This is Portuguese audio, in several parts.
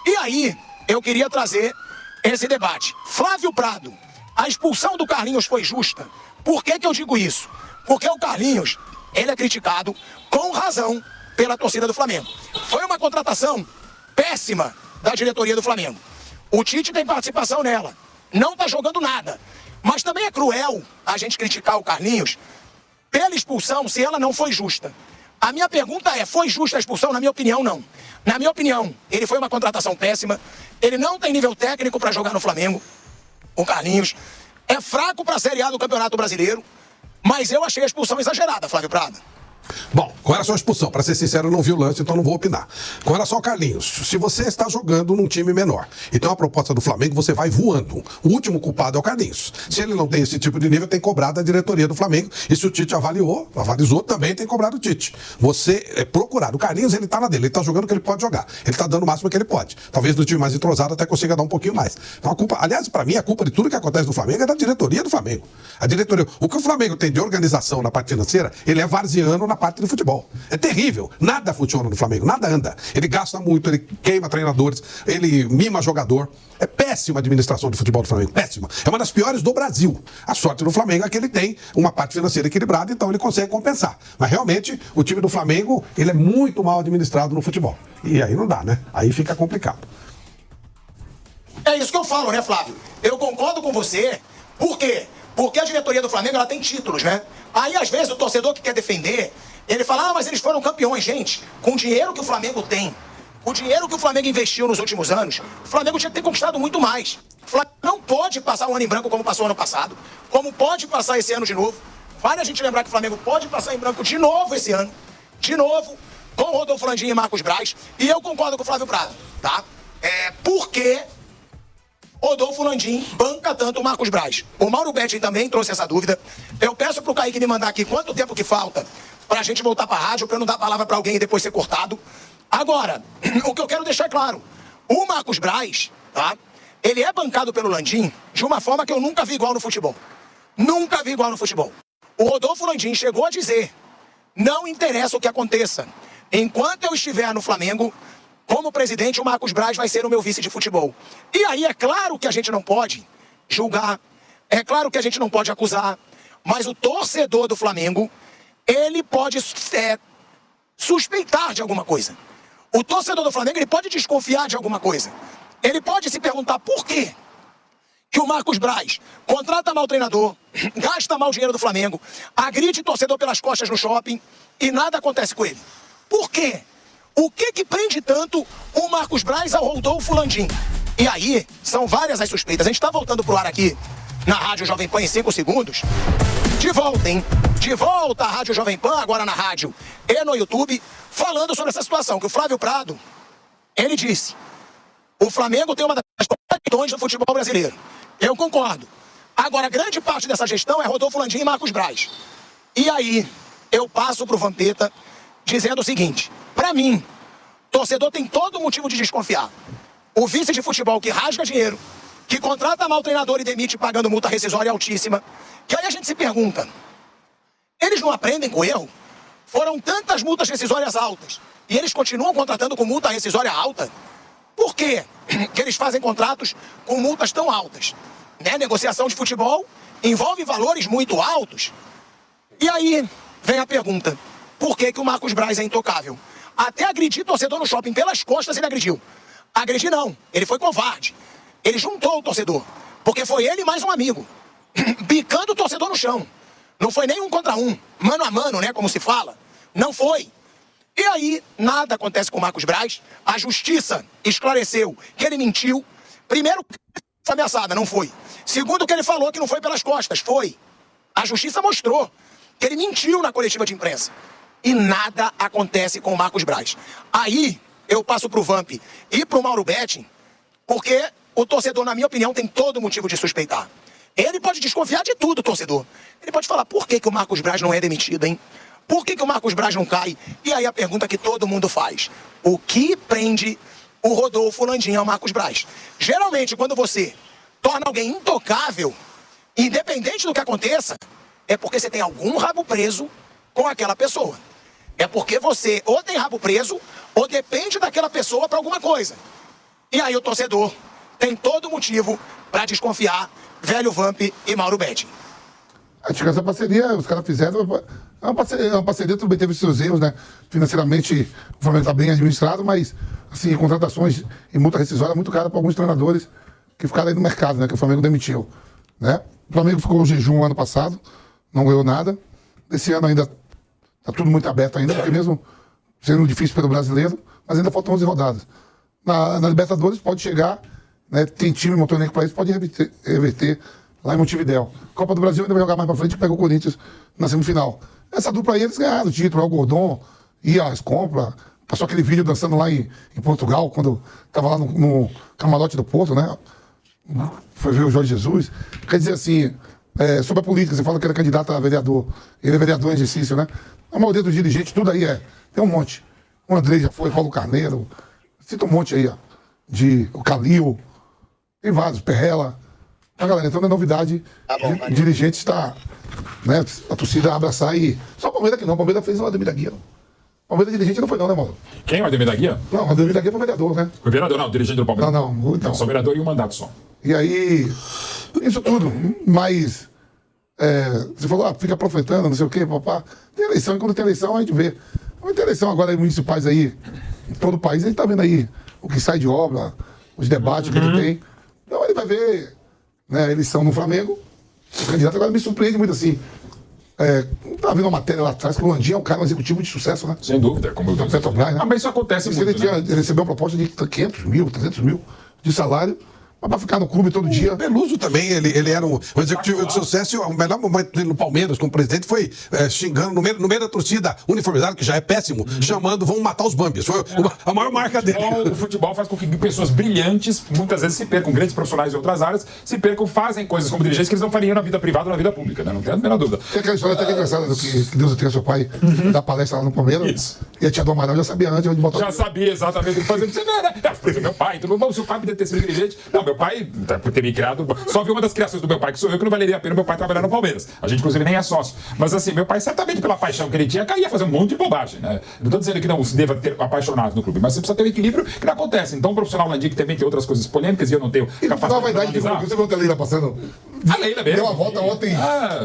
E aí, eu queria trazer esse debate. Flávio Prado, a expulsão do Carlinhos foi justa? Por que eu digo isso? Porque o Carlinhos, ele é criticado com razão pela torcida do Flamengo. Foi uma contratação péssima da diretoria do Flamengo. O Tite tem participação nela. Não está jogando nada. Mas também é cruel a gente criticar o Carlinhos pela expulsão se ela não foi justa. A minha pergunta é, foi justa a expulsão? Na minha opinião, não. Na minha opinião, ele foi uma contratação péssima. Ele não tem nível técnico para jogar no Flamengo. O Carlinhos é fraco para a Série A do Campeonato Brasileiro. Mas eu achei a expulsão exagerada, Flávio Prado. Bom, com relação à expulsão, para ser sincero, eu não vi o lance, então não vou opinar. Com relação ao Carlinhos, se você está jogando num time menor e tem uma proposta do Flamengo, você vai voando. O último culpado é o Carlinhos. Se ele não tem esse tipo de nível, tem cobrado a diretoria do Flamengo. E se o Tite avalizou, também tem cobrado o Tite. Você procurar. O Carlinhos, ele está na dele, ele está jogando o que ele pode jogar. Ele está dando o máximo que ele pode. Talvez no time mais entrosado até consiga dar um pouquinho mais. Então, a culpa, aliás, para mim, a culpa de tudo que acontece no Flamengo é da diretoria do Flamengo. A diretoria, o que o Flamengo tem de organização na parte financeira, ele é varziano na parte do futebol. É terrível. Nada funciona no Flamengo, nada anda. Ele gasta muito, ele queima treinadores, ele mima jogador. É péssima a administração do futebol do Flamengo, péssima. É uma das piores do Brasil. A sorte do Flamengo é que ele tem uma parte financeira equilibrada, então ele consegue compensar. Mas realmente, o time do Flamengo, ele é muito mal administrado no futebol. E aí não dá, né? Aí fica complicado. É isso que eu falo, né, Flávio? Eu concordo com você. Por quê? Porque a diretoria do Flamengo, ela tem títulos, né? Aí, às vezes, o torcedor que quer defender, ele fala, mas eles foram campeões, gente. Com o dinheiro que o Flamengo tem, com o dinheiro que o Flamengo investiu nos últimos anos, o Flamengo tinha que ter conquistado muito mais. O Flamengo não pode passar um ano em branco como passou ano passado, como pode passar esse ano de novo. Vale a gente lembrar que o Flamengo pode passar em branco de novo esse ano, de novo, com o Rodolfo Landim e Marcos Braz. E eu concordo com o Flávio Prado, tá? Por que Rodolfo Landim banca tanto o Marcos Braz? O Mauro Betting também trouxe essa dúvida. Eu peço pro Kaique me mandar aqui quanto tempo que falta pra gente voltar pra rádio, pra eu não dar a palavra pra alguém e depois ser cortado. Agora, o que eu quero deixar claro, o Marcos Braz, tá? Ele é bancado pelo Landim de uma forma que eu nunca vi igual no futebol. Nunca vi igual no futebol. O Rodolfo Landim chegou a dizer, não interessa o que aconteça, enquanto eu estiver no Flamengo, como presidente, o Marcos Braz vai ser o meu vice de futebol. E aí é claro que a gente não pode julgar, é claro que a gente não pode acusar, mas o torcedor do Flamengo, ele pode suspeitar de alguma coisa. O torcedor do Flamengo, ele pode desconfiar de alguma coisa. Ele pode se perguntar por quê que o Marcos Braz contrata mal o treinador, gasta mal o dinheiro do Flamengo, agride torcedor pelas costas no shopping e nada acontece com ele. Por quê? O que prende tanto o Marcos Braz ao Rodolfo Landim? E aí, são várias as suspeitas. A gente está voltando pro ar aqui na Rádio Jovem Pan em 5 segundos. De volta, hein? De volta à Rádio Jovem Pan, agora na rádio e no YouTube, falando sobre essa situação, que o Flávio Prado, ele disse, o Flamengo tem uma das questões do futebol brasileiro. Eu concordo. Agora, grande parte dessa gestão é Rodolfo Landim e Marcos Braz. E aí, eu passo pro Vampeta dizendo o seguinte, pra mim, torcedor tem todo motivo de desconfiar. O vice de futebol que rasga dinheiro, que contrata mal treinador e demite pagando multa rescisória altíssima, que aí a gente se pergunta, eles não aprendem com o erro? Foram tantas multas rescisórias altas e eles continuam contratando com multa rescisória alta? Por quê que eles fazem contratos com multas tão altas? Né? Negociação de futebol envolve valores muito altos. E aí vem a pergunta, por que o Marcos Braz é intocável? Até agredir torcedor no shopping pelas costas ele agrediu. Agredir não, ele foi covarde. Ele juntou o torcedor, porque foi ele mais um amigo, bicando o torcedor no chão. Não foi nem um contra um, mano a mano, né, como se fala. Não foi. E aí, nada acontece com o Marcos Braz. A justiça esclareceu que ele mentiu. Primeiro, foi ameaçada, não foi. Segundo, que ele falou que não foi pelas costas, foi. A justiça mostrou que ele mentiu na coletiva de imprensa. E nada acontece com o Marcos Braz. Aí, eu passo pro Vamp e pro Mauro Betting, porque o torcedor, na minha opinião, tem todo motivo de suspeitar. Ele pode desconfiar de tudo, torcedor. Ele pode falar, por que o Marcos Braz não é demitido, hein? Por que o Marcos Braz não cai? E aí a pergunta que todo mundo faz. O que prende o Rodolfo Landim ao Marcos Braz? Geralmente, quando você torna alguém intocável, independente do que aconteça, é porque você tem algum rabo preso com aquela pessoa. É porque você ou tem rabo preso ou depende daquela pessoa para alguma coisa. E aí o torcedor tem todo motivo para desconfiar Velho Vamp e Mauro Betti. Acho que essa parceria, os caras fizeram, é uma parceria, tudo bem, teve seus erros, né? Financeiramente, o Flamengo está bem administrado, mas, assim, contratações e multa rescisória muito cara para alguns treinadores que ficaram aí no mercado, né? Que o Flamengo demitiu, né? O Flamengo ficou no jejum ano passado, não ganhou nada. Esse ano ainda está tudo muito aberto ainda, porque mesmo sendo difícil pelo brasileiro, mas ainda faltam 11 rodadas. Na Libertadores pode chegar, né? Tem time montando para isso, pode reverter lá em Montevidéu. Copa do Brasil ainda vai jogar mais pra frente, pega o Corinthians na semifinal. Essa dupla aí, eles ganharam o título, o Gordon ia às compras, passou aquele vídeo dançando lá em Portugal, quando tava lá no camarote do Porto, né? Foi ver o Jorge Jesus. Quer dizer assim, sobre a política, você fala que ele é candidato a vereador, ele é vereador em exercício, né? A maioria dos dirigentes, tudo aí tem um monte. O André já foi, Paulo Carneiro, cita um monte aí, ó, o Calil, tem vários, Perrela. Galera, então não é novidade, dirigente está, né, a torcida abraçar e... Só o Palmeiras que não, o Palmeiras fez o Ademir da Guia. O Palmeiras dirigente não foi não, né, Mauro? Quem é o Ademir da Guia? Não, o Ademir da Guia foi vereador, né? Foi vereador, não, dirigente do Palmeiras. Não, então. Só vereador e um mandato só. E aí, isso tudo, mas... você falou, fica profetando, não sei o quê, papá. Tem eleição, e quando tem eleição a gente vê. Vai ter eleição agora em municipais aí, em todo o país, a gente tá vendo aí o que sai de obra, os debates que ele tem. Então ele vai ver... Né, eles são no Flamengo, o candidato agora me surpreende muito assim. Estava vendo uma matéria lá atrás que o Landim é um cara, um executivo de sucesso, né? Sem dúvida, como eu disse. Petrobras, né? Mas isso acontece muito, ele recebeu uma proposta de 500 mil, 300 mil de salário, mas para ficar no clube todo dia. O Beluso também, ele era um executivo de sucesso, e o melhor momento dele no Palmeiras como presidente foi xingando no meio da torcida uniformizada, que já é péssimo, chamando, vão matar os Bambis. Foi a maior marca dele. O futebol faz com que pessoas brilhantes, muitas vezes se percam, grandes profissionais de outras áreas, se percam, fazem coisas como dirigentes que eles não fariam na vida privada ou na vida pública, né? Não tem a menor dúvida. Tem aquela história até que engraçada do que Deus tenha seu pai da palestra lá no Palmeiras. Isso. E a tia do Amaral já sabia antes de botar. Já sabia exatamente o que fazer. Você não, né? Meu pai, tudo bom, seu pai podia ter sido dirigente. Não, meu pai, por ter me criado, só vi uma das criações do meu pai, que sou eu, que não valeria a pena meu pai trabalhar no Palmeiras. A gente, inclusive, nem é sócio. Mas assim, meu pai, certamente pela paixão que ele tinha, ia fazer um monte de bobagem, né? Não estou dizendo que não se deva ter apaixonado no clube, mas você precisa ter um equilíbrio que não acontece. Então, o profissional Landim, que também tem outras coisas polêmicas e eu não tenho capacidade de analisar. Você viu a Leila passando? A Leila mesmo. Deu uma volta ontem,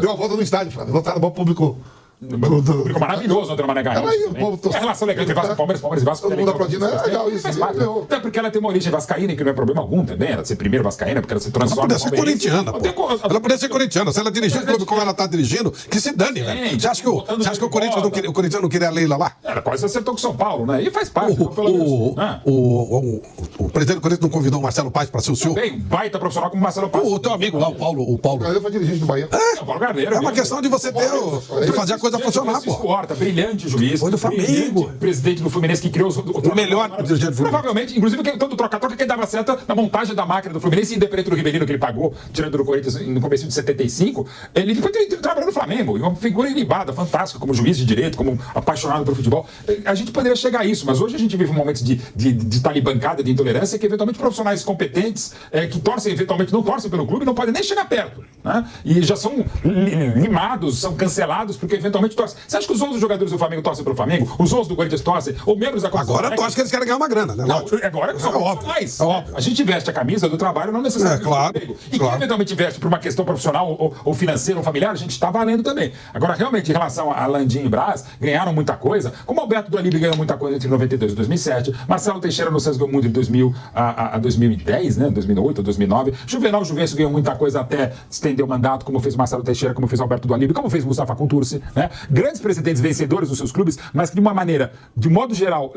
deu uma volta no estádio, voltaram ao público. Público maravilhoso ontem no Mané Garrincha. A relação legal entre Vasco e Palmeiras e Vasco. Todo mundo aplaudindo, é legal isso. Até porque ela tem uma origem vascaína, que não é problema algum também. Ela ser primeiro vascaína, porque ela se transforma. Ela podia ser corintiana, pô. Ela podia ser corintiana. Se ela dirigir o clube como ela está dirigindo, que se dane, velho. Você acha que o Corinthians não queria a Leila lá? Ela quase acertou com o São Paulo, né? E faz parte. O presidente do Corinthians não convidou o Marcelo Paz para ser o senhor? Bem, baita profissional como o Marcelo Paz. O teu amigo lá, o Paulo. Ele foi dirigente do Bahia. É uma questão de você ter, de fazer a coisa funcionar, pô. Brilhante juiz. Foi do Flamengo. Presidente do Fluminense que criou o melhor dirigente do Fluminense. Provavelmente, inclusive, todo troca-troca que dava certo na montagem da máquina do Fluminense, independente do Ribeirinho que ele pagou, tirando do Corinthians no começo de 75, ele foi trabalhando no Flamengo. E uma figura ilibada, fantástica, como juiz de direito, como apaixonado pelo futebol. A gente poderia chegar a isso, mas hoje a gente vive um momento de talibancada, de intolerância, que eventualmente profissionais competentes, que torcem, eventualmente não torcem pelo clube, não podem nem chegar perto. Né? E já são limados, são cancelados, porque eventualmente torcem. Você acha que os outros jogadores do Flamengo torcem pelo Flamengo? Os outros do Corinthians torcem? Ou membros da comissão? Agora torcem que eles querem ganhar uma grana, né? Não, agora só mais. A gente veste a camisa do trabalho, não necessariamente do Flamengo. E quem eventualmente veste por uma questão profissional ou financeira ou familiar, a gente está valendo também. Agora, realmente, em relação a Landim e Braz, ganharam muita coisa. Como Alberto do Alibe ganhou muita coisa entre 92 e 2007, Marcelo Teixeira no Santos ganhou muito de 2000 a 2010, né? 2008 a 2009. Juvenal Juvencio ganhou muita coisa até estender o mandato, como fez Marcelo Teixeira, como fez Alberto do Alibe, como fez Mustafa Contursi, né? Grandes presidentes vencedores dos seus clubes, mas que de uma maneira, de modo geral,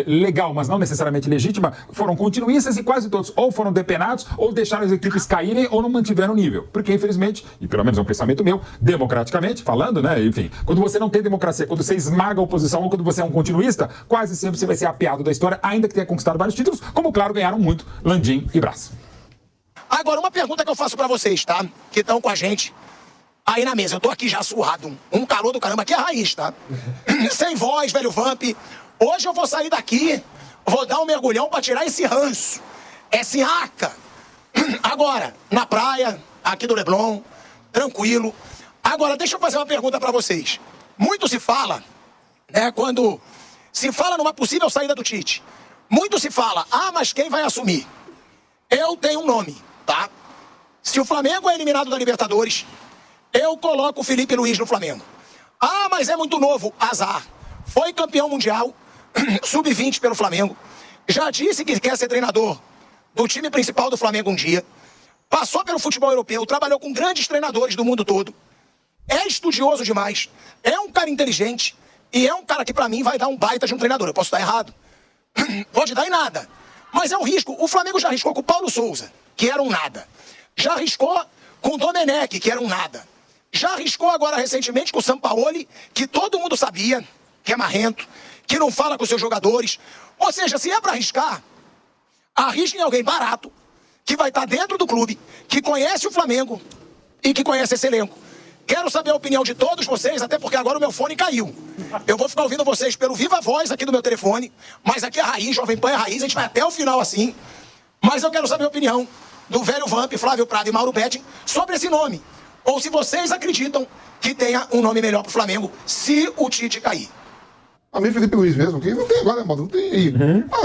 legal, mas não necessariamente legítima, foram continuistas e quase todos ou foram depenados, ou deixaram as equipes caírem, ou não mantiveram o nível. Porque, infelizmente, e pelo menos é um pensamento meu, democraticamente falando, né, enfim, quando você não tem democracia, quando você esmaga a oposição, ou quando você é um continuista, quase sempre você vai ser apeado da história, ainda que tenha conquistado vários títulos, como, claro, ganharam muito Landim e Braz. Agora, uma pergunta que eu faço pra vocês, tá? Que estão com a gente aí na mesa. Eu tô aqui já suado, um calor do caramba, aqui é a raiz, tá? Sem voz, velho Vamp. Hoje eu vou sair daqui, vou dar um mergulhão pra tirar esse ranço, essa nhaca. Agora, na praia, aqui do Leblon, tranquilo. Agora, deixa eu fazer uma pergunta pra vocês. Muito se fala, né, quando se fala numa possível saída do Tite, muito se fala, mas quem vai assumir? eu tenho um nome, tá? Se o Flamengo é eliminado da Libertadores, eu coloco o Felipe Luiz no Flamengo. Ah, mas é muito novo. Azar. Foi campeão mundial, sub-20 pelo Flamengo. Já disse que quer ser treinador do time principal do Flamengo um dia. Passou pelo futebol europeu, trabalhou com grandes treinadores do mundo todo. É estudioso demais. É um cara inteligente. E é um cara que, pra mim, vai dar um baita de um treinador. Eu posso estar errado. Pode dar em nada. Mas é um risco. O Flamengo já arriscou com o Paulo Souza, que era um nada. Já arriscou com o Domenech, que era um nada. Já arriscou agora recentemente com o Sampaoli, que todo mundo sabia que é marrento, que não fala com seus jogadores. Ou seja, se é pra arriscar, arrisque em alguém barato, que vai estar dentro do clube, que conhece o Flamengo e que conhece esse elenco. Quero saber a opinião de todos vocês, até porque agora o meu fone caiu. Eu vou ficar ouvindo vocês pelo Viva Voz aqui do meu telefone, mas aqui é a Raiz, Jovem Pan é a Raiz, a gente vai até o final assim. Mas eu quero saber a opinião do velho Vamp, Flávio Prado e Mauro Betting sobre esse nome. Ou se vocês acreditam que tenha um nome melhor pro Flamengo se o Tite cair. A mim, Felipe Luiz mesmo, que não tem agora, né, mano? Não tem.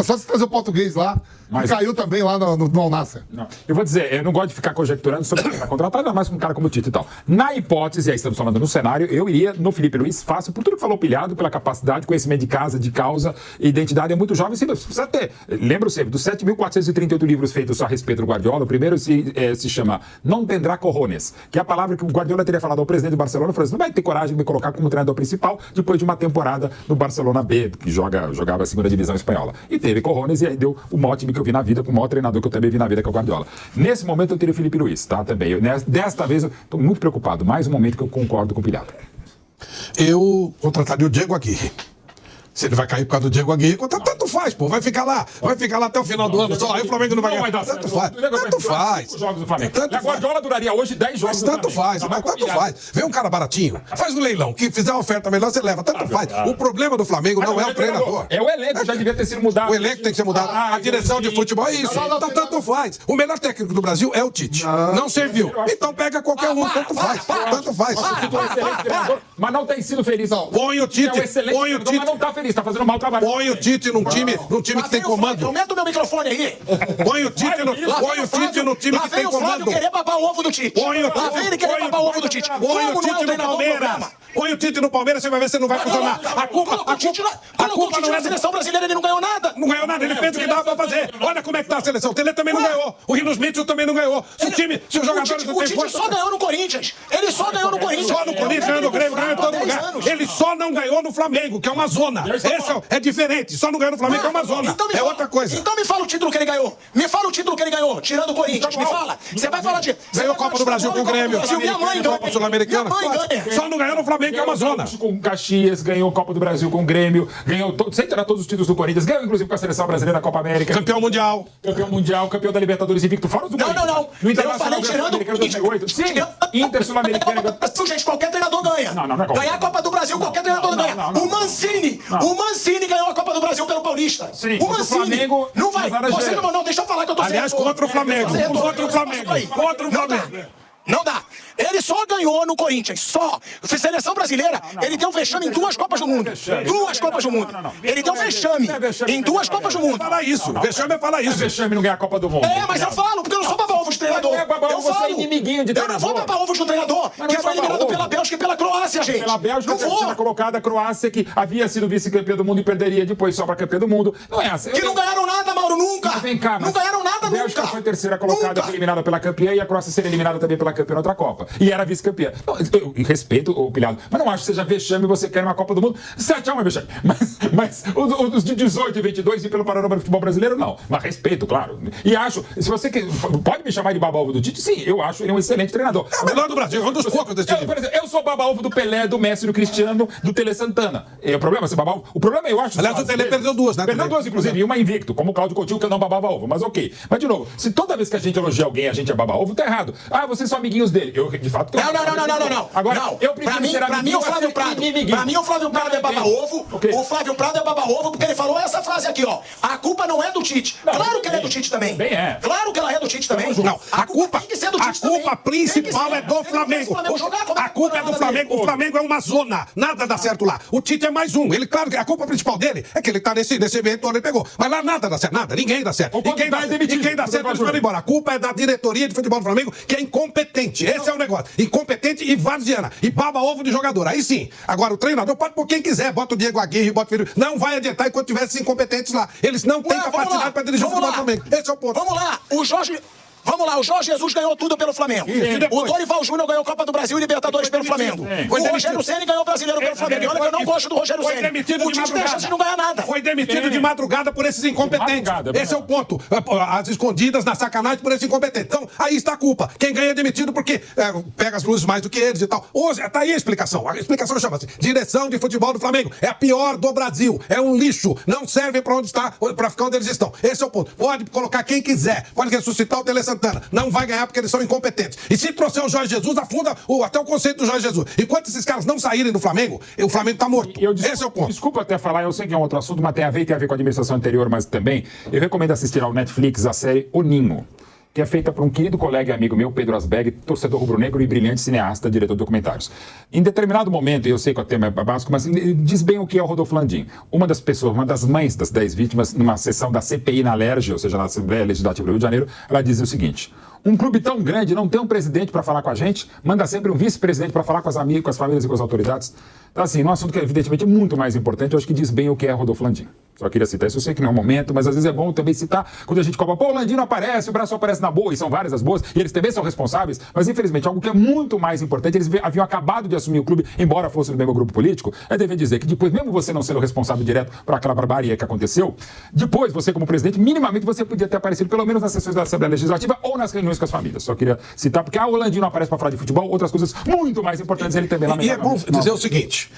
Só se trazer o português lá. Mas caiu também lá no Al-Nassr. Eu vou dizer, eu não gosto de ficar conjecturando sobre quem vai contratar, ainda mais com um cara como o Tite e tal. Na hipótese, aí estamos falando no cenário, eu iria no Felipe Luiz fácil, por tudo que falou pilhado, pela capacidade, conhecimento de casa, de causa, identidade, é muito jovem, sim, precisa ter. Lembro sempre, dos 7.438 livros feitos a respeito do Guardiola, o primeiro se chama Não Tendrá Cojones, que é a palavra que o Guardiola teria falado ao presidente do Barcelona, falou assim, não vai ter coragem de me colocar como treinador principal depois de uma temporada no Barcelona B, que jogava a segunda divisão espanhola. E teve Cojones, e aí deu o maior time que eu vi na vida, com o maior treinador que eu também vi na vida, que é o Guardiola. Nesse momento eu teria o Felipe Luiz, tá? Também. Desta vez eu estou muito preocupado. Mais um momento que eu concordo com o Pilhado. Eu contrataria o Diego Aguirre. Se ele vai cair por causa do Diego Aguirre, tanto faz, pô. Vai ficar lá até o final do ano. Só aí o Flamengo não vai ganhar. Tanto faz. Tanto faz. Jogos do Flamengo. A Guardiola duraria hoje 10 jogos. Mas tanto faz, tanto faz. Vem um cara baratinho, faz um leilão, que fizer uma oferta melhor, você leva. Tanto faz. O problema do Flamengo não é o treinador. É o elenco, já devia ter sido mudado. O elenco tem que ser mudado. A direção de futebol é isso. Então tanto faz. O melhor técnico do Brasil é o Tite. Não serviu. Então pega qualquer um. Tanto faz. Tanto faz. Mas não tem sido feliz. Põe o Tite. Põe o Tite. Mas não tá feliz, tá fazendo um mau trabalho. Põe o Tite num time que tem comando. Aumenta o meu microfone aí. Põe o Tite no time que tem comando. Lá vem o Flávio querer babar o ovo do Tite. Lá vem ele querer babar o ovo do Tite. Põe o Tite no Palmeiras. Põe o Tite no Palmeiras, você vai ver se não vai funcionar. A culpa não é da seleção brasileira, ele não ganhou nada. Não ganhou nada, ele fez o que dava pra fazer. Olha como é que tá a seleção. O Tele também não ganhou. O Rinos Mitchell também não ganhou. Se os jogadores não têm força... O Tite só ganhou no Corinthians. Ele só ganhou no Corinthians. Só no Corinthians, ganhou no Grêmio, ganhou em todo lugar. Ele só não ganhou no Flamengo, que é uma zona. Esse é diferente. Só não ganhou no Flamengo, é uma zona. É outra coisa. Então me fala o título que ele ganhou. Me fala o título que ele ganhou, tirando o Corinthians. Me fala. Você vai falar de... Ganhou a Copa do Brasil com o Grêmio. Minha mãe ganha. Copa Sul-Americana. Só não ganhou no Flamengo, que é uma zona. Com o Caxias, ganhou a Copa do Brasil com o Grêmio, ganhou, sem tirar todos os títulos do Corinthians, ganhou inclusive com a seleção brasileira da Copa América. Campeão mundial. Campeão da Libertadores invicto, fora os do Corinthians. Não. No Internacional Sul-Americano 2008. Sim, Inter Sul-Americana. Gente, qualquer treinador ganha. Não é ganhar a Copa do Brasil, qualquer treinador ganha. O Mancini ganhou a Copa do Brasil pelo Paulista. Sim, o Mancini Flamengo, não vai. Você não, deixa eu falar que eu tô certo. Aliás, contra o Flamengo. Contra o Flamengo. Não dá. Ele só ganhou no Corinthians. Só. Seleção brasileira, ele deu vexame em 2 Copas do Mundo. 2 Copas do Mundo. Ele deu vexame em 2 Copas do Mundo. Fala isso. Vexame é falar isso. Vexame não ganhar a Copa do Mundo. Mas eu falo, porque eu não sou baba-ovo de treinador. Eu falo. Inimiguinho de treinador. Eu não vou baba-ovo de um treinador que foi eliminado pela Bélgica e pela Croácia, gente. Pela Bélgica, não vou. colocada a Croácia, que havia sido vice-campeã do mundo e perderia depois só para campeã do mundo. Não é assim. Que não ganharam nada, Mauro, nunca. Vem cá, não ganharam nada, nunca. A Bélgica foi terceira colocada, foi eliminada pela campeã, e a Croácia seria eliminada também pela campeã na outra Copa. E era vice-campeã. Eu respeito o Pilhado, mas não acho que seja vexame você quer uma Copa do Mundo. 7-1 é vexame. Mas os de 18 e 22 e pelo panorama do futebol brasileiro, não. Mas respeito, claro. E acho, se você pode me chamar de baba-ovo do Tite, sim, eu acho ele um excelente treinador. É o melhor do Brasil, é um dos poucos desse time. Eu sou baba-ovo do Pelé, do Messi, do Cristiano, do Tele Santana. O problema é ser baba-ovo. O problema eu acho... Aliás, o Tele perdeu 2, né? Perdeu 2, inclusive, e uma invicto, como o Cláudio Coutinho, que eu não babava-ovo. Mas ok. Mas, de novo, se toda vez que a gente elogia alguém, a gente é baba-ovo, tá errado. Vocês são amiguinhos dele. Eu, de fato... Não. Agora, eu prefiro ser pra mim, o Flávio Prado. Pra mim, o Flávio Prado é baba-ovo. O Flávio Prado é baba-ovo porque ele falou essa frase aqui, ó. A culpa não é do Tite. Claro que ela é do Tite também. Claro que ela é do Tite também. Não, Não, a culpa principal é do Flamengo. A culpa é do Flamengo. O Flamengo é uma zona. Nada dá certo lá. O Tite é mais um. Ele, claro, que a culpa principal dele é que ele tá nesse evento onde ele pegou. Mas lá nada dá certo. Nada. Ninguém dá certo. E quem dá certo, eles foram embora. A culpa é da diretoria de futebol do Flamengo, que é incompetente. Esse é o negócio. Incompetente e varziana. E baba ovo de jogador. Aí sim. Agora, o treinador pode pôr quem quiser. Bota o Diego Aguirre, bota o filho. Não vai adiantar enquanto tiver esses incompetentes lá. Eles não têm capacidade para dirigir o futebol do Flamengo. Esse é o ponto. Vamos lá. O Jorge Jesus ganhou tudo pelo Flamengo. O Dorival Júnior ganhou Copa do Brasil e Libertadores pelo Flamengo. O Rogério Ceni ganhou o Brasileiro pelo Flamengo. E olha que eu não gosto do Rogério Ceni. O Tite deixa de não ganhar nada. Foi demitido de madrugada por esses incompetentes. Esse é o ponto. As escondidas, na sacanagem, por esses incompetentes. Então, aí está a culpa. Quem ganha é demitido porque pega as luzes mais do que eles e tal. Hoje, tá aí a explicação. A explicação chama-se Direção de Futebol do Flamengo. É a pior do Brasil. É um lixo. Não serve para onde está, para ficar onde eles estão. Esse é o ponto. Pode colocar quem quiser. Pode ressuscitar o Tele Santana. Não vai ganhar porque eles são incompetentes. E se trouxer o Jorge Jesus, afunda até o conceito do Jorge Jesus. Enquanto esses caras não saírem do Flamengo, o Flamengo tá morto. Esse é o ponto. Desculpa até falar, eu sei que é um outro assunto, mas tem a ver com a administração anterior, mas também eu recomendo assistir ao Netflix a série O Ninho, que é feita por um querido colega e amigo meu, Pedro Asberg, torcedor rubro-negro e brilhante cineasta, diretor de documentários. Em determinado momento, eu sei que o tema é básico, mas diz bem o que é o Rodolfo Landim. Uma das mães das 10 vítimas, numa sessão da CPI na Alerj, ou seja, na Assembleia Legislativa do Rio de Janeiro, ela diz o seguinte: um clube tão grande não tem um presidente para falar com a gente, manda sempre um vice-presidente para falar com as amigos, com as famílias e com as autoridades. Então, assim, um assunto que evidentemente é muito mais importante, eu acho que diz bem o que é Rodolfo Landim. Só queria citar isso, eu sei que não é o momento, mas às vezes é bom também citar, quando a gente cobra, o Landim não aparece, o Braço aparece na boa, e são várias as boas, e eles também são responsáveis, mas infelizmente algo que é muito mais importante, eles haviam acabado de assumir o clube, embora fosse do mesmo grupo político, é dever dizer que depois, mesmo você não sendo responsável direto por aquela barbarie que aconteceu, depois você como presidente, minimamente você podia ter aparecido pelo menos nas sessões da Assembleia Legislativa ou nas reuniões com as famílias. Só queria citar, porque o Landim não aparece para falar de futebol, outras coisas muito mais importantes ele também lamenta. E é bom dizer o seguinte,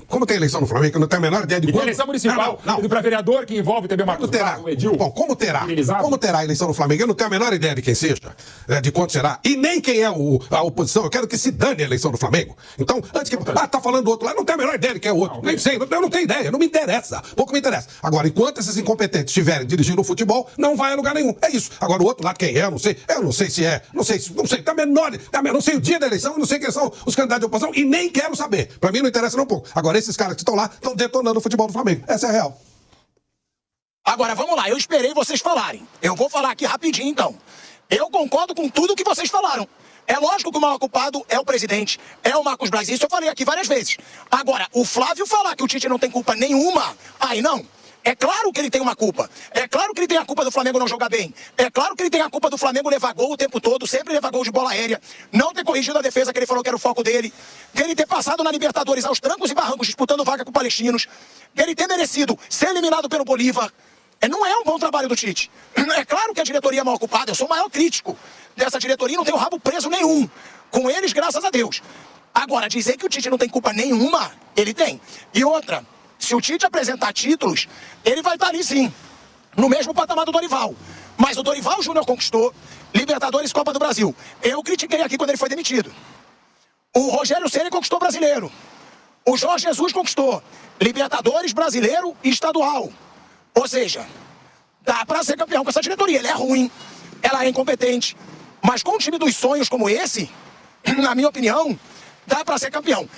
como tem eleição no Flamengo, eu não tenho a menor ideia de quando... eleição municipal, para vereador que envolve também uma como terá a eleição no Flamengo? Eu não tenho a menor ideia de quem seja, de quanto será, e nem quem é a oposição. Eu quero que se dane a eleição do Flamengo. Então, antes que... tá falando do outro lá, eu não tenho a menor ideia de quem é o outro. Nem sei, eu não tenho ideia, não me interessa. Pouco me interessa. Agora, enquanto esses incompetentes estiverem dirigindo o futebol, não vai a lugar nenhum. É isso. Agora, o outro lado, quem é? Eu não sei se é, não sei, não sei o dia da eleição, eu não sei quem são os candidatos de oposição, e nem quero saber. Pra mim não interessa nem um pouco. Agora, esses caras que estão lá, estão detonando o futebol do Flamengo. Essa é a real. Agora, vamos lá, eu esperei vocês falarem. Eu vou falar aqui rapidinho, então. Eu concordo com tudo que vocês falaram. É lógico que o maior culpado é o presidente, é o Marcos Braz. Isso eu falei aqui várias vezes. Agora, o Flávio falar que o Tite não tem culpa nenhuma, aí não. É claro que ele tem uma culpa. É claro que ele tem a culpa do Flamengo não jogar bem. É claro que ele tem a culpa do Flamengo levar gol o tempo todo, sempre levar gol de bola aérea, não ter corrigido a defesa que ele falou que era o foco dele, dele ter passado na Libertadores aos trancos e barrancos disputando vaga com palestinos, dele ter merecido ser eliminado pelo Bolívar. Não é um bom trabalho do Tite. É claro que a diretoria é mal ocupada. Eu sou o maior crítico dessa diretoria e não tenho rabo preso nenhum. Com eles, graças a Deus. Agora, dizer que o Tite não tem culpa nenhuma, ele tem. E outra, se o Tite apresentar títulos, ele vai estar ali sim, no mesmo patamar do Dorival. Mas o Dorival Júnior conquistou Libertadores e Copa do Brasil. Eu critiquei aqui quando ele foi demitido. O Rogério Ceni conquistou Brasileiro. O Jorge Jesus conquistou Libertadores, Brasileiro e Estadual. Ou seja, dá pra ser campeão com essa diretoria. Ele é ruim, ela é incompetente. Mas com um time dos sonhos como esse, na minha opinião, dá pra ser campeão.